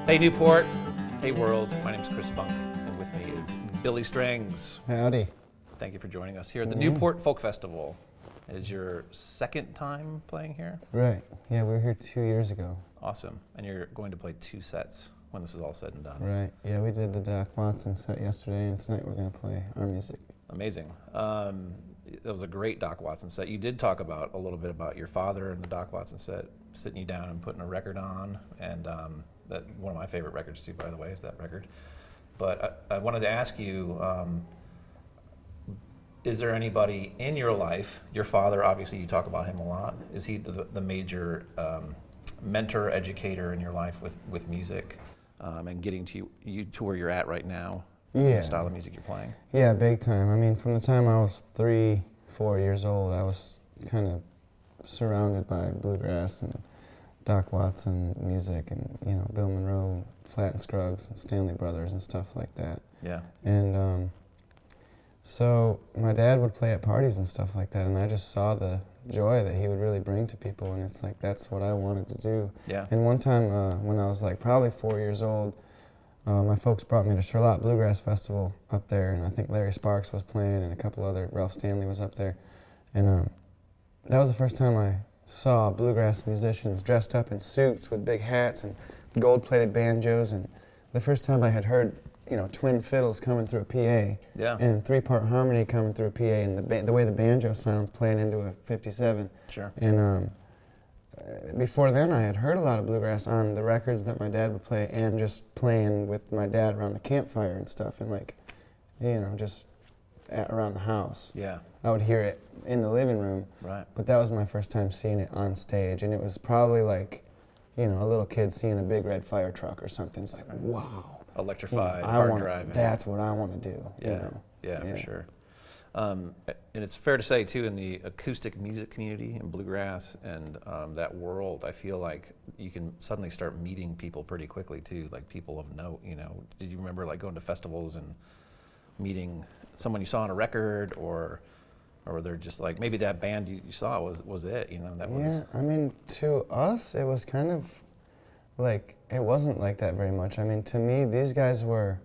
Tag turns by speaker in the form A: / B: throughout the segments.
A: Hey Newport, hey world, my name's Chris Funk, and with me is Billy Strings.
B: Howdy.
A: Thank you for joining us here at the Newport Folk Festival. It is your second time playing here?
B: Right, yeah, we were here 2 years ago.
A: Awesome, and you're going to play 2 sets when this is all said and done.
B: Right, yeah, we did the Doc Watson set yesterday, and tonight we're going to play our music.
A: Amazing. It was a great Doc Watson set. You did talk about a little bit about your father and the Doc Watson set, sitting you down and putting a record on, and that one of my favorite records too, by the way, is that record. But I wanted to ask you, is there anybody in your life, your father, obviously you talk about him a lot, is he the major mentor, educator in your life with music and getting to you to where you're at right now?
B: Yeah.
A: The style of music you're playing?
B: Yeah, big time. I mean, from the time I was 3, 4 years old, I was kind of surrounded by Bluegrass and Doc Watson music and, you know, Bill Monroe, Flat and Scruggs, and Stanley Brothers and stuff like that.
A: Yeah.
B: And so my dad would play at parties and stuff like that, and I just saw the joy that he would really bring to people, and it's like, that's what I wanted to do.
A: Yeah.
B: And one time when I was like probably 4 years old, my folks brought me to SöPa Bluegrass Festival up there, and I think Larry Sparks was playing and a couple other, Ralph Stanley was up there. And that was the first time I saw bluegrass musicians dressed up in suits with big hats and gold-plated banjos, and the first time I had heard, you know, twin fiddles coming through a PA,
A: Yeah.
B: and 3-part harmony coming through a PA, and the way the banjo sounds playing into a 57.
A: Sure.
B: And before then, I had heard a lot of bluegrass on the records that my dad would play, and just playing with my dad around the campfire and stuff, and like, you know, just around the house.
A: Yeah.
B: I would hear it in the living room.
A: Right.
B: But that was my first time seeing it on stage, and it was probably like, you know, a little kid seeing a big red fire truck or something. It's like, wow.
A: Electrified,
B: You know,
A: hard driving.
B: That's what I want to do.
A: Yeah,
B: You know?
A: yeah, for sure. And it's fair to say, too, in the acoustic music community and bluegrass and that world, I feel like you can suddenly start meeting people pretty quickly, too, like people of note, you know. Did you remember, like, going to festivals and meeting someone you saw on a record, or they're just like, maybe that band you saw was it, you know? That was.
B: Yeah, I mean, to us, it was kind of like, it wasn't like that very much. I mean, to me, these guys were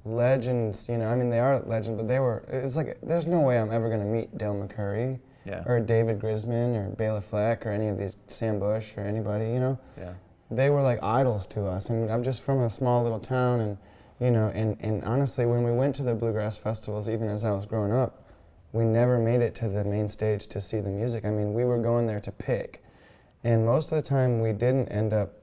B: legends, you know. I mean, they are legends, but it's like, there's no way I'm ever going to meet Del McCoury,
A: Yeah.
B: or David Grisman or Bela Fleck or any of these, Sam Bush or anybody, you know.
A: Yeah.
B: They were like idols to us. I mean, I'm just from a small little town, and, you know, and honestly, when we went to the bluegrass festivals, even as I was growing up, we never made it to the main stage to see the music. I mean, we were going there to pick, and most of the time we didn't end up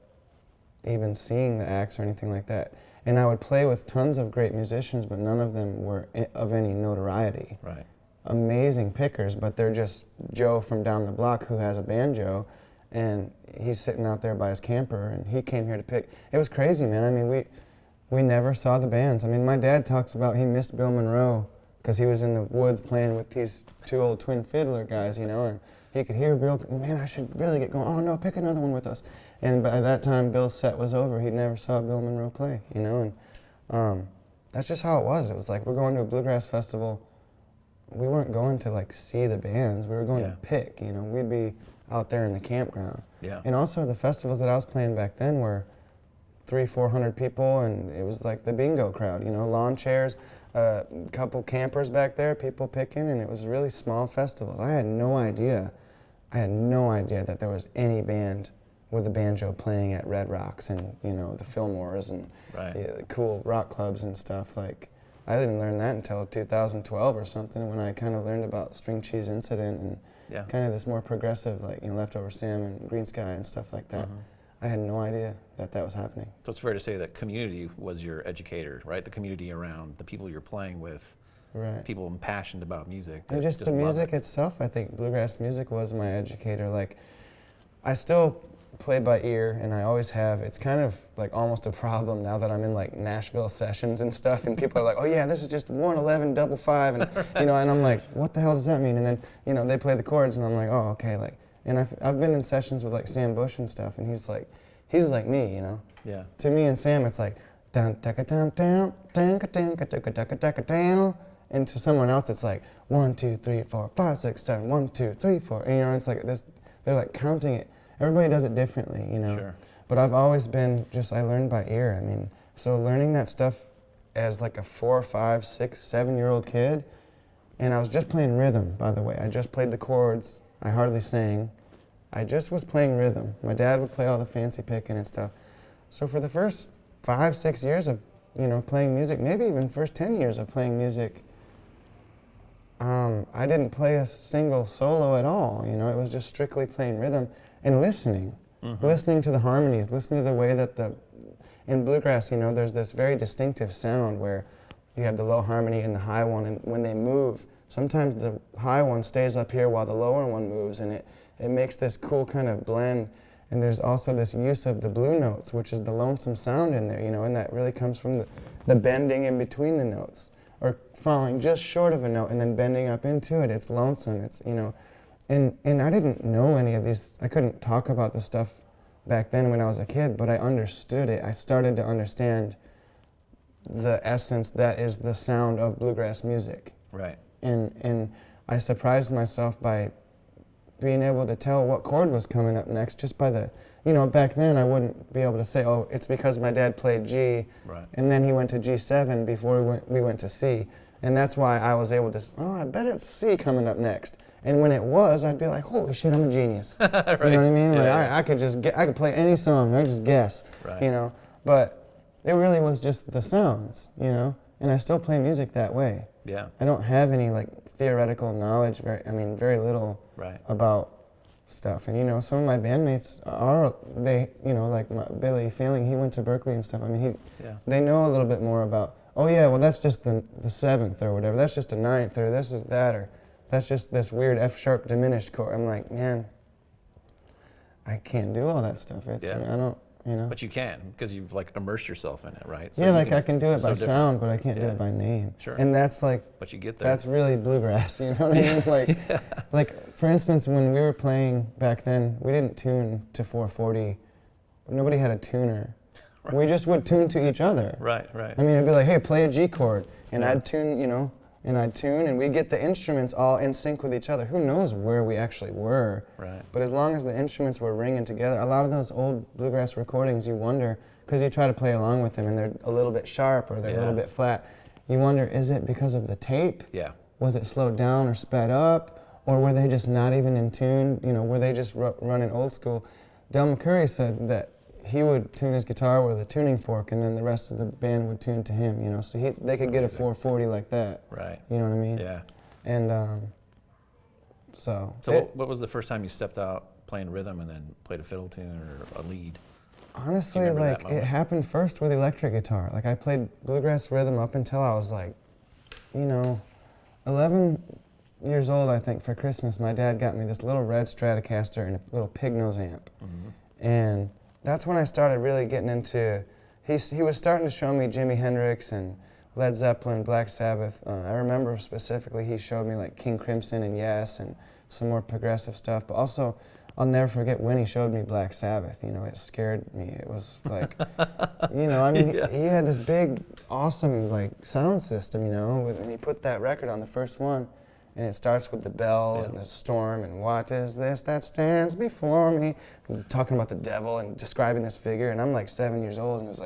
B: even seeing the acts or anything like that. And I would play with tons of great musicians, but none of them were of any notoriety.
A: Right.
B: Amazing pickers, but they're just Joe from down the block who has a banjo, and he's sitting out there by his camper, and he came here to pick. It was crazy, man. I mean, we never saw the bands. I mean, my dad talks about he missed Bill Monroe because he was in the woods playing with these 2 old twin fiddler guys, you know, and he could hear Bill, man, I should really get going. Oh no, pick another one with us. And by that time, Bill's set was over. He never saw Bill Monroe play, you know, and that's just how it was. It was like, we're going to a bluegrass festival. We weren't going to like see the bands. We were going to pick, you know. We'd be out there in the campground.
A: Yeah.
B: And also the festivals that I was playing back then were 300-400 people, and it was like the bingo crowd, you know, lawn chairs, a couple campers back there, people picking, and it was a really small festival. I had no idea that there was any band with a banjo playing at Red Rocks and, you know, the Fillmores and the cool rock clubs and stuff. Like, I didn't learn that until 2012 or something, when I kind of learned about String Cheese Incident and kind of this more progressive, like, you know, Leftover Sam and Green Sky and stuff like that. I had no idea that was happening.
A: So it's fair to say that community was your educator, right? The community around, the people you're playing with, people impassioned about music.
B: And just the music itself, I think bluegrass music was my educator. Like, I still play by ear, and I always have. It's kind of like almost a problem now that I'm in like Nashville sessions and stuff, and people are like, oh yeah, this is just 111 double 5, and you know, and I'm like, what the hell does that mean? And then, you know, they play the chords, and I'm like, oh, okay, like. And I've been in sessions with like Sam Bush and stuff, and he's like me, you know.
A: Yeah.
B: To me and Sam, it's like down down down down down down down, and to someone else, it's like 1 2 3 4 5 6 7 1 2 3 4, and you know, it's like this. They're like counting it. Everybody does it differently, you know.
A: Sure.
B: But I've always been I learned by ear. I mean, so learning that stuff as like a 4, 5, 6, 7-year-old kid, and I was just playing rhythm, by the way. I just played the chords. I hardly sang. I just was playing rhythm. My dad would play all the fancy picking and stuff. So for the first 5, 6 years of, playing music, maybe even first 10 years of playing music, I didn't play a single solo at all. It was just strictly playing rhythm and listening. Listening to the harmonies, listening to the way that in bluegrass, there's this very distinctive sound where you have the low harmony and the high one, and when they move, sometimes the high one stays up here while the lower one moves, and it makes this cool kind of blend. And there's also this use of the blue notes, which is the lonesome sound in there, and that really comes from the bending in between the notes, or falling just short of a note and then bending up into it. It's lonesome, and I didn't know any of these. I couldn't talk about this stuff back then when I was a kid, but I understood it. I started to understand the essence that is the sound of bluegrass music.
A: Right.
B: And I surprised myself by being able to tell what chord was coming up next just by the, back then I wouldn't be able to say, oh, it's because my dad played G,
A: right,
B: and then he went to G7 before we went to C. And that's why I was able to, I bet it's C coming up next. And when it was, I'd be like, holy shit, I'm a genius.
A: Right.
B: You know what I mean?
A: Yeah,
B: I could play any song, I just guess,
A: right.
B: But it really was just the sounds, and I still play music that way.
A: Yeah.
B: I don't have any theoretical knowledge, very little
A: right.
B: about stuff. And some of my bandmates like Billy Feeling, he went to Berkeley and stuff. They know a little bit more about, oh yeah, well that's just the 7th or whatever, that's just a 9th, or this is that, or that's just this weird F sharp diminished chord. I'm like, man, I can't do all that stuff. I don't,
A: But you can, because you've immersed yourself in it, right?
B: So I can do it by sound, but I can't do it by name.
A: Sure.
B: And that's
A: but you get there.
B: That's really bluegrass, you know what I mean? For instance, when we were playing back then, we didn't tune to 440. Nobody had a tuner. Right. We just would tune to each other.
A: Right.
B: It'd be like, hey, play a G chord. And I'd tune, and we'd get the instruments all in sync with each other. Who knows where we actually were?
A: Right.
B: But as long as the instruments were ringing together, a lot of those old bluegrass recordings, you wonder, because you try to play along with them and they're a little bit sharp or they're a little bit flat, you wonder, is it because of the tape?
A: Yeah.
B: Was it slowed down or sped up? Or were they just not even in tune? Were they just running old school? Del McCurry said that he would tune his guitar with a tuning fork, and then the rest of the band would tune to him, so they could get a 440 like that.
A: Right.
B: You know what I mean?
A: Yeah.
B: And
A: So what was the first time you stepped out playing rhythm and then played a fiddle tune or a lead?
B: Honestly, it happened first with electric guitar. I played bluegrass rhythm up until I was 11 years old, I think. For Christmas, my dad got me this little red Stratocaster and a little pig nose amp. Mm-hmm. And that's when I started really getting into, he was starting to show me Jimi Hendrix and Led Zeppelin, Black Sabbath. I remember specifically he showed me King Crimson and Yes and some more progressive stuff. But also, I'll never forget when he showed me Black Sabbath. It scared me. It was he had this big, awesome sound system, and he put that record on the first one. And it starts with the bell and the storm and what is this that stands before me? And talking about the devil and describing this figure. And I'm 7 years old and it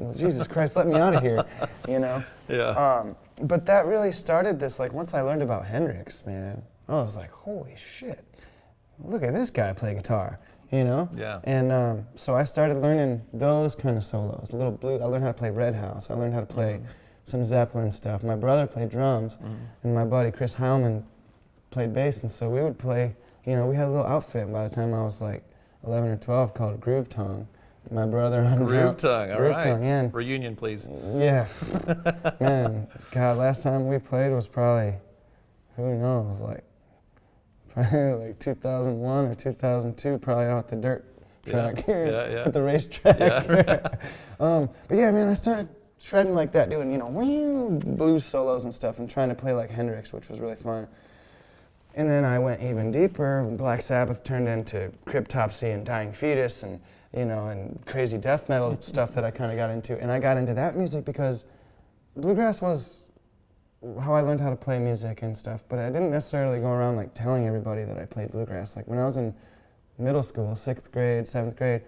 B: was Jesus Christ, let me out of here,
A: Yeah.
B: But that really started this, once I learned about Hendrix, man, I was like, holy shit, look at this guy play guitar,
A: Yeah.
B: And so I started learning those kind of solos, a little blue. I learned how to play Red House. I learned how to play some Zeppelin stuff. My brother played drums, and my buddy Chris Heilman played bass, and so we would play, we had a little outfit by the time I was 11 or 12 called Groove Tongue. My brother on
A: Groove Tongue, all right.
B: Tongue, yeah.
A: Reunion, please.
B: Yeah. Man, God, last time we played was probably, who knows, probably 2001 or 2002, probably out at the dirt track at the racetrack.
A: Yeah.
B: But yeah, man, I started shredding like that, doing, blues solos and stuff, and trying to play like Hendrix, which was really fun. And then I went even deeper. Black Sabbath turned into Cryptopsy and Dying Fetus and, and crazy death metal stuff that I kind of got into. And I got into that music because bluegrass was how I learned how to play music and stuff, but I didn't necessarily go around telling everybody that I played bluegrass. When I was in middle school, 6th grade, 7th grade,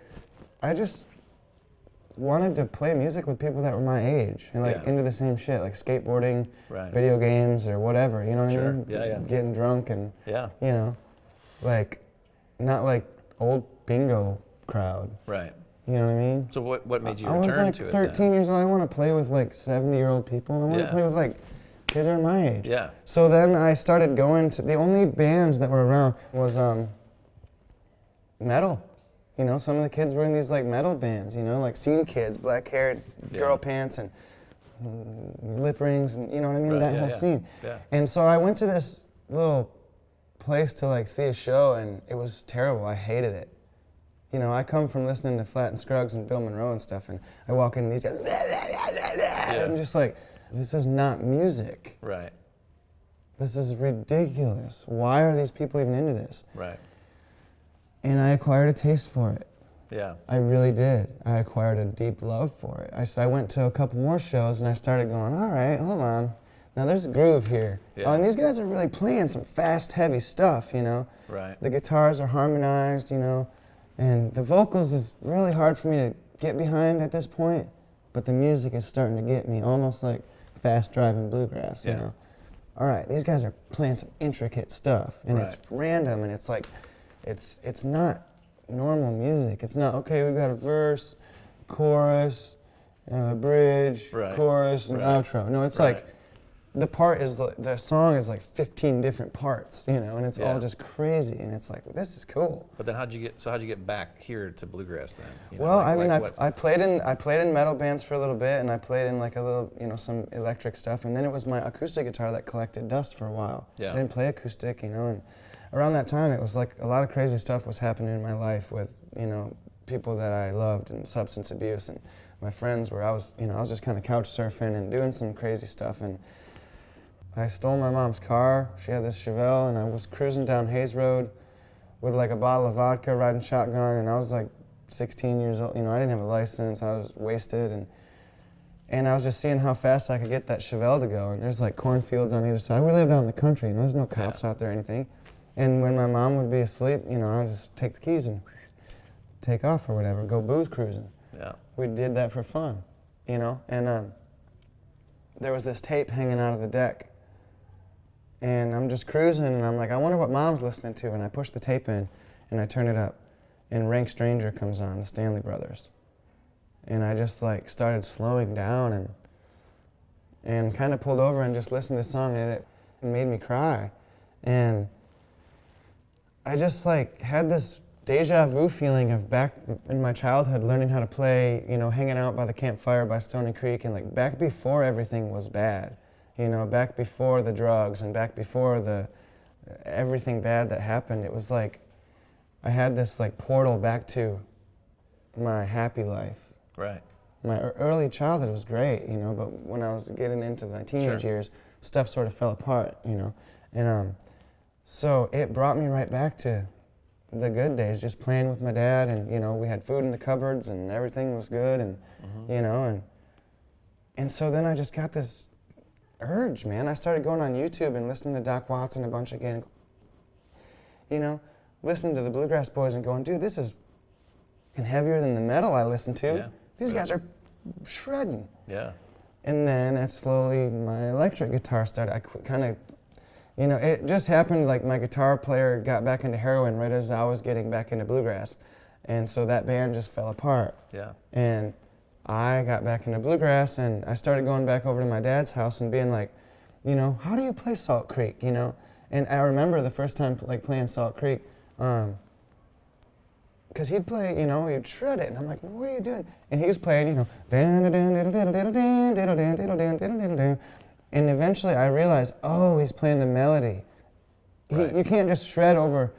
B: I just wanted to play music with people that were my age and like into the same shit, like skateboarding, video games, or whatever. You know what I mean?
A: Yeah.
B: Getting drunk and
A: you
B: know, like not like old bingo crowd.
A: Right.
B: You know what I mean?
A: So what made you
B: I was
A: return
B: like
A: to it?
B: 13 years old. I want to play with like 70-year-old people. I want to play with like kids that are my age.
A: Yeah.
B: So then I started going to the only bands that were around was metal. You know, some of the kids were in these like metal bands, you know, like scene kids, black-haired girl pants and lip rings and you know what I mean, that whole scene.
A: Yeah.
B: And so I went to this little place to like see a show and it was terrible. I hated it. You know, I come from listening to Flat and Scruggs and Bill Monroe and stuff, and I walk in and these guys, and I'm just like, this is not music.
A: Right.
B: This is ridiculous. Why are these people even into this?
A: Right.
B: And I acquired a taste for it.
A: Yeah.
B: I really did. I acquired a deep love for it. I went to a couple more shows and I started going, all right, hold on. Now there's a groove here.
A: Yeah.
B: Oh, and these guys are really playing some fast, heavy stuff, you know?
A: Right.
B: The guitars are harmonized, you know? And the vocals is really hard for me to get behind at this point, but the music is starting to get me, almost like fast driving bluegrass, you know? All right, these guys are playing some intricate stuff, and it's random, and it's like, it's not normal music. It's not, okay, we've got a verse, chorus, bridge, chorus, and outro. No, it's like, the song is like 15 different parts, you know, and it's all just crazy, and it's like, this is cool.
A: But then how'd you get back here to bluegrass then? You know,
B: well, I played in metal bands for a little bit, and I played in like a little, you know, some electric stuff, and then it was my acoustic guitar that collected dust for a while.
A: Yeah.
B: I didn't play acoustic, you know, and around that time it was like a lot of crazy stuff was happening in my life with, you know, people that I loved and substance abuse, and my friends were, I was just kind of couch surfing and doing some crazy stuff, and I stole my mom's car. She had this Chevelle, and I was cruising down Hayes Road with like a bottle of vodka, riding shotgun, and I was like 16 years old. You know, I didn't have a license. I was wasted, and I was just seeing how fast I could get that Chevelle to go. And there's like cornfields on either side. We lived out in the country, and there's no cops out there or anything. And when my mom would be asleep, you know, I'd just take the keys and take off or whatever, go booze cruising.
A: Yeah.
B: We did that for fun, you know. And there was this tape hanging out of the deck. And I'm just cruising, and I'm like, I wonder what Mom's listening to. And I push the tape in, and I turn it up, and Rank Stranger comes on, the Stanley Brothers. And I just like started slowing down and kind of pulled over and just listened to the song, and it made me cry. And I just like had this deja vu feeling of back in my childhood, learning how to play, you know, hanging out by the campfire by Stony Creek, and like back before everything was bad. You know, back before the drugs and back before the everything bad that happened, it was like I had this like portal back to my happy life.
A: Right.
B: My early childhood was great, you know, but when I was getting into my teenage years, stuff sort of fell apart, you know. And so it brought me right back to the good days, just playing with my dad, and you know, we had food in the cupboards and everything was good, and you know, and so then I just got this urge, man. I started going on YouTube and listening to Doc Watson a bunch again. You know, listening to the Bluegrass Boys and going, dude, this is heavier than the metal I listen to.
A: Yeah.
B: These guys are shredding.
A: Yeah.
B: And then slowly my electric guitar started. I kind of, you know, it just happened like my guitar player got back into heroin right as I was getting back into bluegrass. And so that band just fell apart.
A: Yeah.
B: And I got back into bluegrass, and I started going back over to my dad's house and being like, you know, how do you play Salt Creek, you know? And I remember the first time like playing Salt Creek, because he'd play, you know, he'd shred it, and I'm like, what are you doing? And he was playing, you know, and eventually I realized, oh, he's playing the melody. You can't just shred over,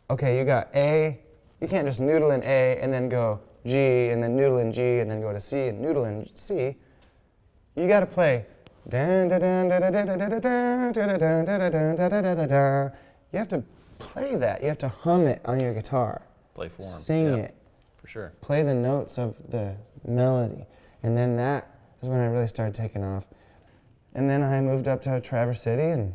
B: okay, you got A, you can't just noodle in A and then go G, and then noodle in G, and then go to C, and noodle in C. You got to play. You have to play that. You have to hum it on your guitar.
A: Play form.
B: Sing it.
A: For sure.
B: Play the notes of the melody. And then that is when I really started taking off. And then I moved up to Traverse City and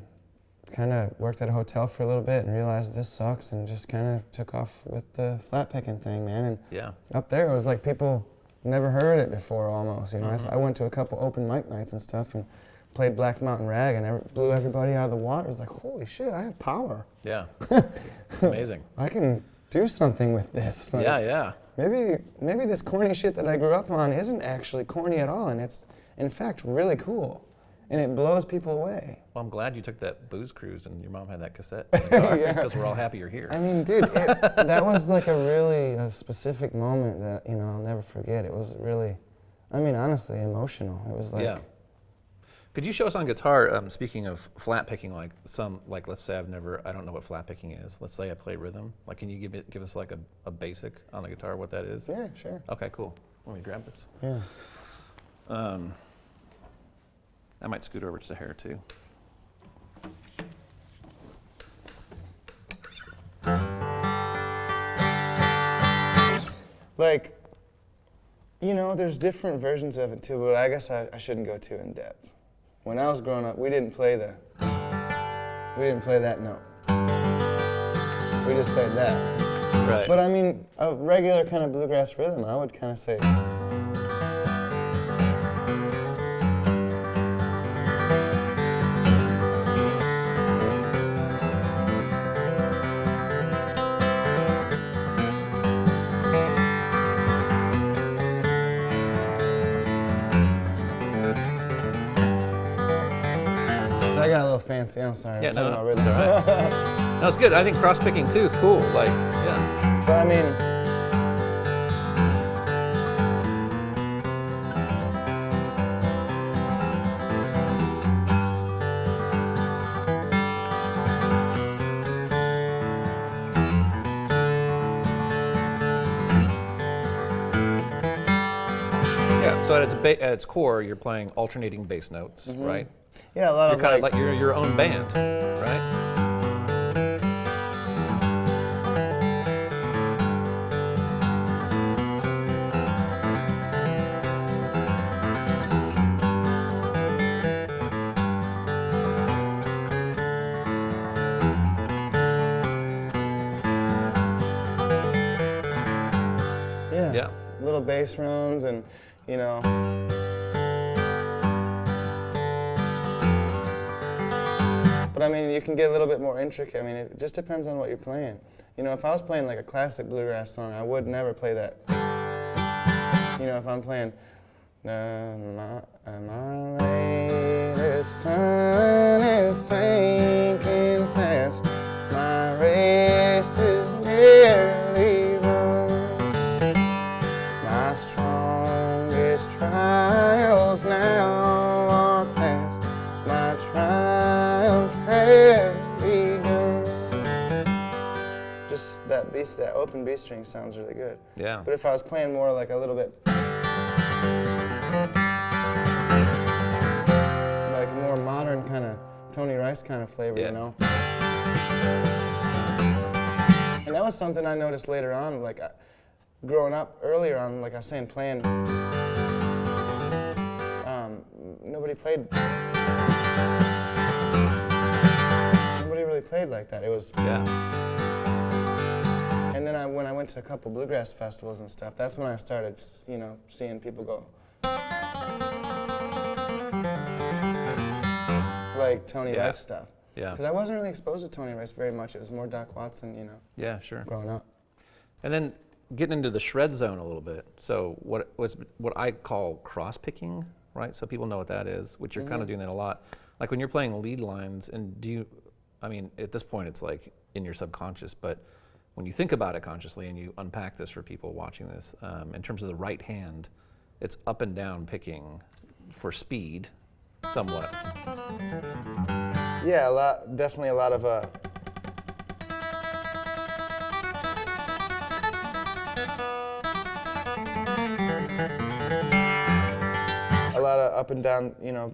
B: kind of worked at a hotel for a little bit and realized this sucks, and just kind of took off with the flat picking thing, man. And
A: Yeah.
B: up there, it was like people never heard it before almost, you know. I went to a couple open mic nights and stuff and played Black Mountain Rag and blew everybody out of the water. It was like, holy shit, I have power.
A: Yeah. Amazing.
B: I can do something with this. Like,
A: Yeah.
B: maybe this corny shit that I grew up on isn't actually corny at all, and it's in fact really cool, and it blows people away.
A: Well, I'm glad you took that booze cruise and your mom had that cassette in the car, because we're all happy you're here.
B: I mean, dude, that was like a really specific moment that, you know, I'll never forget. It was really, I mean, honestly, emotional. It was like,
A: Yeah. Could you show us on guitar, speaking of flat picking, like let's say I don't know what flat picking is. Let's say I play rhythm. Like, can you give us like a basic on the guitar, what that is?
B: yeah, sure.
A: Okay, cool. Let me grab this.
B: Yeah.
A: I might scoot over to the hair too.
B: Like, you know, there's different versions of it too, but I guess I shouldn't go too in depth. When I was growing up, we didn't play that note. We just played that.
A: Right.
B: But I mean, a regular kind of bluegrass rhythm, I would kind of say. I got a little fancy, I'm sorry.
A: Yeah,
B: I'm talking
A: no,
B: about rhythm.
A: it's all right. No, it's good. I think cross picking too is cool. Like, yeah.
B: But I mean,
A: Yeah. So at its core, you're playing alternating bass notes, right?
B: yeah, a lot
A: You're
B: of
A: kind of like you're your own band, right?
B: yeah, little bass runs and, you know. But I mean, you can get a little bit more intricate. I mean, it just depends on what you're playing. You know, if I was playing like a classic bluegrass song, I would never play that. You know, if I'm playing, my latest sun is sinking fast, my race is nearly run, my strongest trials now are past, my triumph has begun. Just that open B string sounds really good.
A: Yeah.
B: But if I was playing more like a little bit, like a more modern kind of Tony Rice kind of flavor,
A: Yeah.
B: you know? And that was something I noticed later on, like growing up earlier on, like I was saying, playing, nobody really played like that. It was,
A: Yeah.
B: and then when I went to a couple bluegrass festivals and stuff, that's when I started, you know, seeing people go like Tony
A: Yeah.
B: Rice stuff.
A: Yeah.
B: Because I wasn't really exposed to Tony Rice very much. It was more Doc Watson, you know,
A: Yeah, sure.
B: growing up.
A: And then getting into the shred zone a little bit. So what I call cross picking, right? So people know what that is, which you're kind of doing that a lot. Like when you're playing lead lines, and I mean, at this point it's like in your subconscious, but when you think about it consciously and you unpack this for people watching this, in terms of the right hand, it's up and down picking for speed, somewhat.
B: Yeah, definitely a lot of up and down, you know,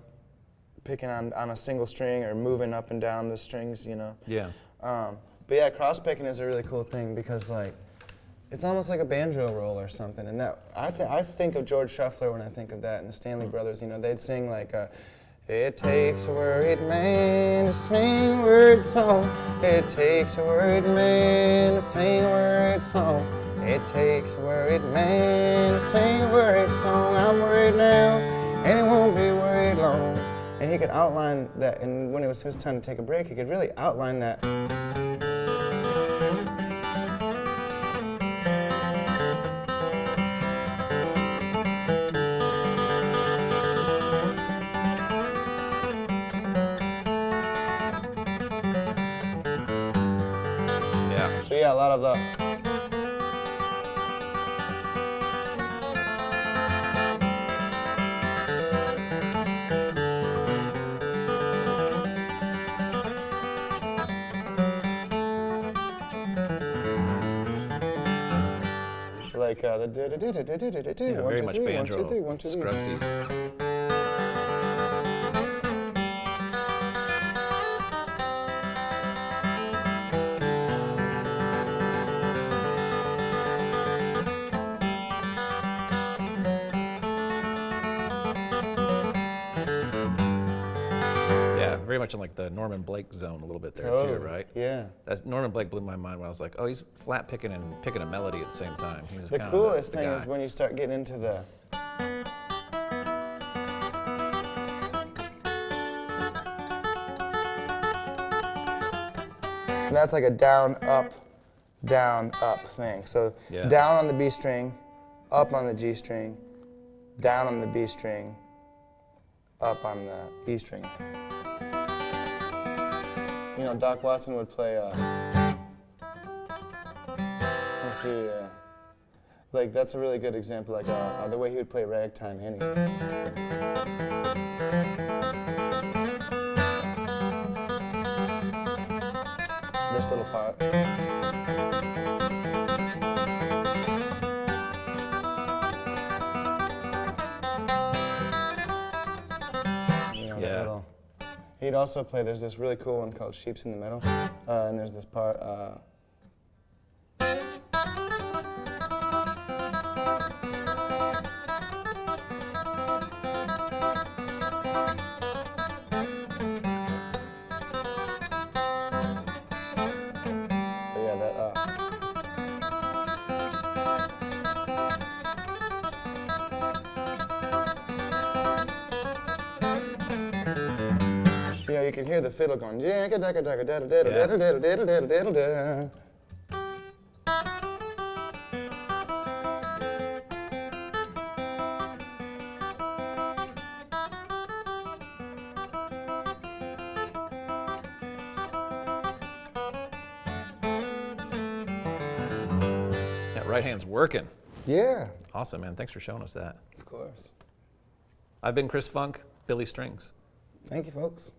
B: picking on a single string or moving up and down the strings, you know.
A: Yeah.
B: But yeah, cross picking is a really cool thing because like, it's almost like a banjo roll or something. And that I think of George Shuffler when I think of that, and the Stanley Brothers. You know, they'd sing like, It takes a worried man to sing a worried song. It takes a worried man to sing a worried song. It takes a worried man to sing a worried song. I'm worried now, and it won't be worried long. And he could outline that, and when it was his time to take a break, he could really outline that. So yeah, a lot of the like the
A: Yeah,
B: one,
A: very
B: two,
A: much
B: three, one,
A: banjo,
B: two, three, one, two, three.
A: scrubbsy. Yeah, very much in like the Norman Blake zone a little bit there
B: Totally.
A: too, right?
B: Yeah.
A: That's Norman Blake blew my mind when I was like, oh, he's flat picking and picking a melody at the same time. He's
B: The
A: kind of
B: coolest
A: the
B: thing
A: guy.
B: is when you start getting into the and that's like a down, up thing. So
A: Yeah.
B: down on the B string, up on the G string, down on the B string, up on the E string. You know, Doc Watson would play, let's see, like that's a really good example, like the way he would play Ragtime Annie. This little part. You know, that little. He'd also play, there's this really cool one called Sheep's in the Middle, and there's this part, but yeah, that, you know, you can hear the fiddle going.
A: That right hand's working.
B: Yeah,
A: Awesome, man. Thanks for showing us that.
B: of course.
A: I've been Chris Funk, Billy Strings.
B: Thank you, folks.